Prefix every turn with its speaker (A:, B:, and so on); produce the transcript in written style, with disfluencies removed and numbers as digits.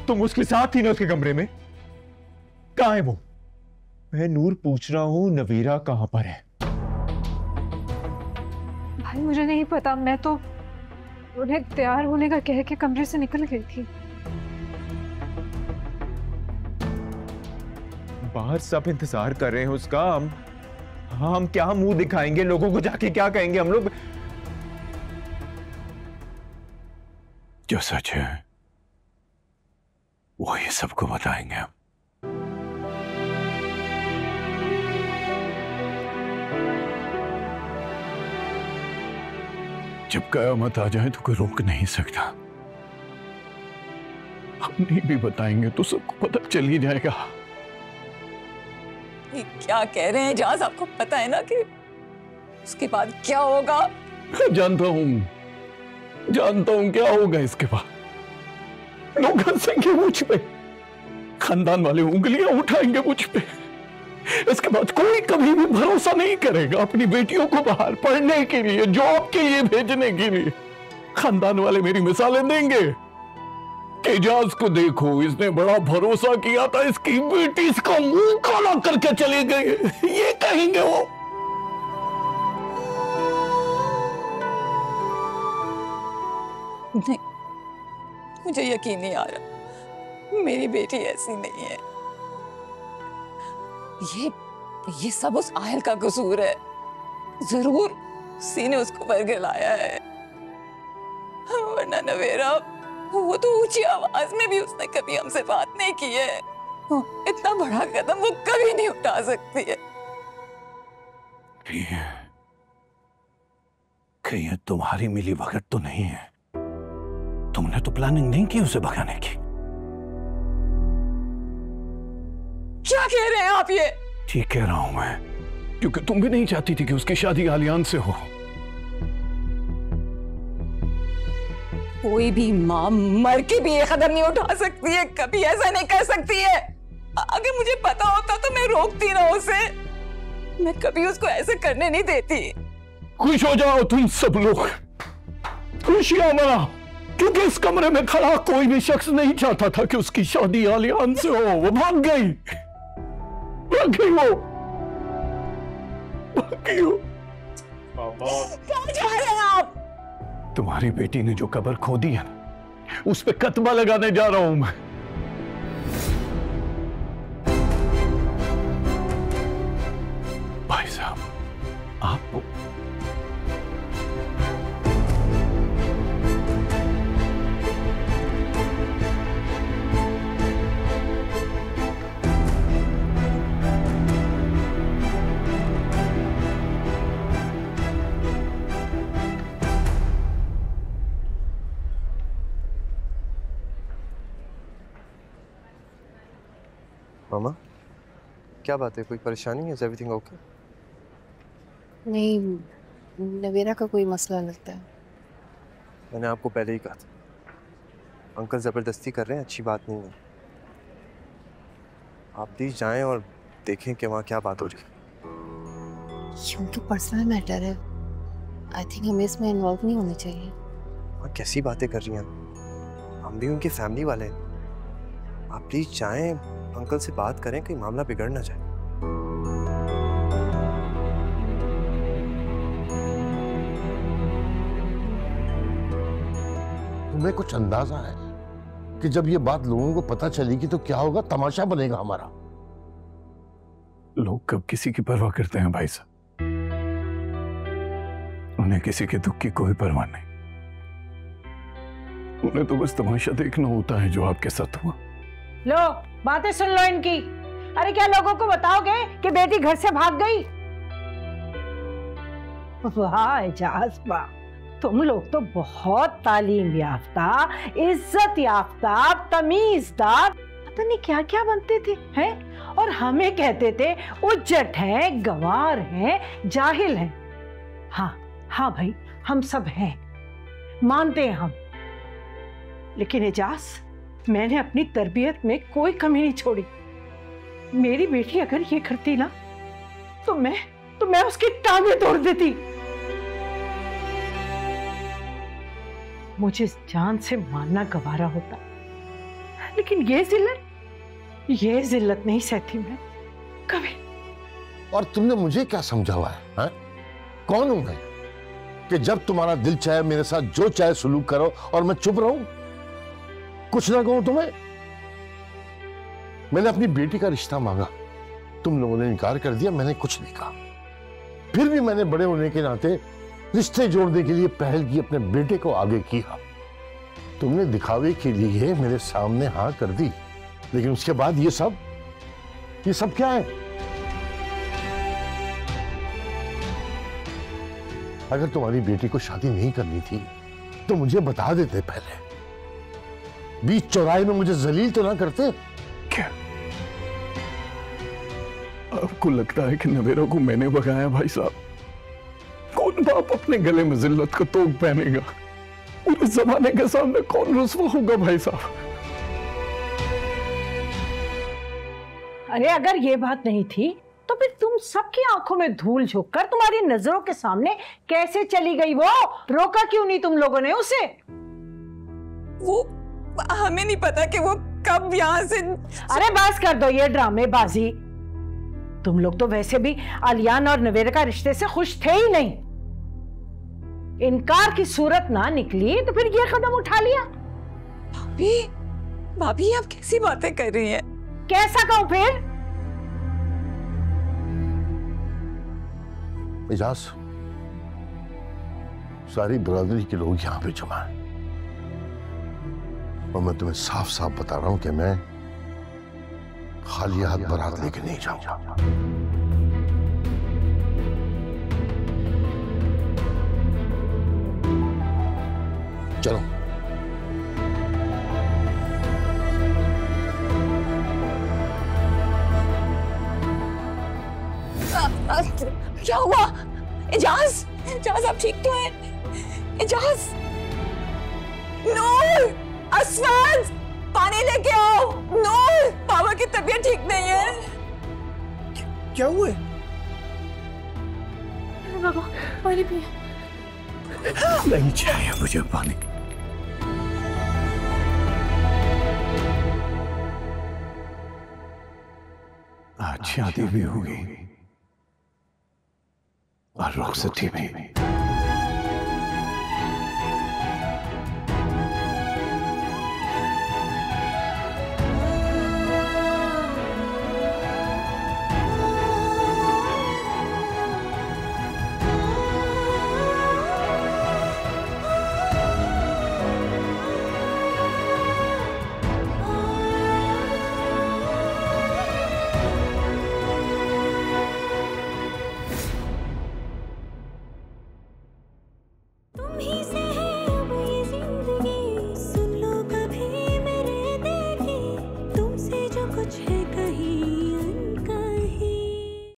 A: तुम उसके साथ थी ना उसके कमरे में? कहाँ है वो? मैं नूर पूछ रहा हूँ, नवीरा कहाँ पर है?
B: भाई मुझे नहीं पता, मैं तो उन्हें तैयार होने का कह के कमरे से निकल गई थी।
A: बाहर सब इंतजार कर रहे हैं उसका। हम क्या मुंह दिखाएंगे लोगों को? जाके क्या कहेंगे हम लोग?
C: जो सच है वो ये सबको बताएंगे हम। जब कयामत आ जाए तो कोई रोक नहीं सकता। हम नहीं भी बताएंगे तो सबको पता चल ही जाएगा।
D: ये क्या कह रहे हैं जाज? आपको पता है ना कि उसके बाद क्या होगा?
C: जानता हूं क्या होगा इसके बाद। लोग हंसेंगे मुझ पे, खानदान वाले उंगलियां उठाएंगे मुझ पे। इसके बाद कोई कभी भी भरोसा नहीं करेगा अपनी बेटियों को बाहर पढ़ने के लिए, जॉब के लिए भेजने के लिए। खानदान वाले मेरी मिसालें देंगे कि एजाज को देखो, इसने बड़ा भरोसा किया था, इसकी बेटी इसका मुंह काला करके चली गई, ये कहेंगे वो।
D: नहीं, मुझे यकीन नहीं आ रहा, मेरी बेटी ऐसी नहीं है। ये सब उस आयल का कसूर है। जरूर उसी ने उसको बरगलाया है, वरना नवेरा, वो तो ऊंची आवाज में भी उसने कभी हमसे बात नहीं की है। इतना बड़ा कदम वो कभी नहीं उठा सकती है।
C: कहीं ये तुम्हारी मिली भगत तो नहीं है? तुमने तो प्लानिंग नहीं की उसे भगाने की।
D: क्या कह रहे हैं आप ये?
C: ठीक कह रहा हूं मैं, क्योंकि तुम भी नहीं चाहती थी कि उसकी शादी आलियान से हो।
D: कोई भी मां मर के भी ये कदम नहीं उठा सकती है, कभी ऐसा नहीं कर सकती है। अगर मुझे पता होता तो मैं रोकती ना उसे, मैं कभी उसको ऐसे करने नहीं देती।
C: खुश हो जाओ तुम सब लोग, खुशियां मनाओ, क्योंकि इस कमरे में खड़ा कोई भी शख्स नहीं चाहता था कि उसकी शादी आलियान से हो। वो भाग गई वो, भाग गई वो।
D: कहाँ जा रहे हैं आप?
C: तुम्हारी बेटी ने जो कब्र खोदी है ना, उस पे कतबा लगाने जा रहा हूं मैं। भाई साहब, आप
E: मामा, क्या बात है? कोई परेशानी है? Is everything okay?
F: नहीं, नवेरा का कोई मसला लगता है।
E: मैंने आपको पहले ही कहा था, अंकल ज़बरदस्ती कर रहे हैं, अच्छी बात नहीं है। आप प्लीज जाएं और देखें कि वहाँ क्या बात हो रही है।
F: ये उनकी पर्सनल मैटर है, आई थिंक हमें इसमें इन्वॉल्व नहीं होने चाहिए।
E: वहाँ कैसी बातें कर रही हैं? हम भी उनकी फैमिली वाले हैं। आप प्लीज जाएं, अंकल से बात करें, कहीं मामला बिगड़ ना जाए।
G: तुम्हें कुछ अंदाजा है कि जब ये बात लोगों को पता चलेगी तो क्या होगा? तमाशा बनेगा हमारा।
C: लोग कब किसी की परवाह करते हैं भाई साहब, उन्हें किसी के दुख की कोई परवाह नहीं। उन्हें तो बस तमाशा देखना होता है जो आपके साथ हुआ।
H: लो बातें सुन लो इनकी। अरे क्या लोगों को बताओगे कि बेटी घर से भाग गई? वाह एजाज वाह, तुम लोग तो बहुत तालीम याफ्ता, इज्जत याफ्ता, तमीजदार, पता नहीं क्या क्या बनते थे हैं? और हमें कहते थे उज्जट हैं, गंवार हैं, जाहिल हैं। हाँ हाँ भाई, हम सब हैं, मानते हैं हम। लेकिन एजाज, मैंने अपनी तरबियत में कोई कमी नहीं छोड़ी। मेरी बेटी अगर ये करती ना तो मैं उसकी टांगें तोड़ देती। मुझे जान से मारना गवारा होता, लेकिन ये जिल्लत नहीं सहती मैं कभी।
G: और तुमने मुझे क्या समझा हुआ है? कौन हूं मैं कि जब तुम्हारा दिल चाहे मेरे साथ जो चाहे सलूक करो और मैं चुप रहूं, कुछ ना कहूं तुम्हें? मैंने अपनी बेटी का रिश्ता मांगा, तुम लोगों ने इनकार कर दिया, मैंने कुछ नहीं कहा। फिर भी मैंने बड़े होने के नाते रिश्ते जोड़ने के लिए पहल की, अपने बेटे को आगे किया। तुमने दिखावे के लिए मेरे सामने हाँ कर दी, लेकिन उसके बाद ये सब क्या है? अगर तुम्हारी बेटी को शादी नहीं करनी थी तो मुझे बता देते पहले। बीच चौराहे में मुझे जलील तो ना करते।
C: क्या आपको लगता है कि नवेरा को मैंने भगाया? भाई साहब, कौन बाप अपने गले में जिल्लत का तोग पहनेगा? पूरे जमाने के सामने कौन रुस्वा होगा भाई साहब?
H: अरे अगर ये बात नहीं थी तो फिर तुम सबकी आंखों में धूल झोंककर तुम्हारी नजरों के सामने कैसे चली गई? वो रोका क्यों नहीं तुम लोगों ने उसे?
D: वो हमें नहीं पता कि वो कब यहाँ से।
H: अरे बस कर दो ये ड्रामेबाजी। तुम लोग तो वैसे भी आलियान और नवेरा का रिश्ते से खुश थे ही नहीं। इनकार की सूरत ना निकली तो फिर ये कदम उठा लिया।
D: भाभी आप कैसी बातें कर रही हैं?
H: कैसा कहूं फिर?
G: एजाज, सारी बरादरी के लोग यहां पे जमा हैं और मैं तुम्हें साफ साफ बता रहा हूं कि मैं खाली हाथ बारात लेके नहीं जाऊंगा। चलो।
D: क्या हुआ? एजाज आप ठीक तो हैं? एजाज, नूर, असफाज, पानी लेके आओ। नूर, पापा की तबीयत ठीक नहीं है।
E: क्या हुआ?
B: बाबा पानी पिए।
C: नहीं चाहिए मुझे पानी। आज शादी भी होगी और रुखसती भी।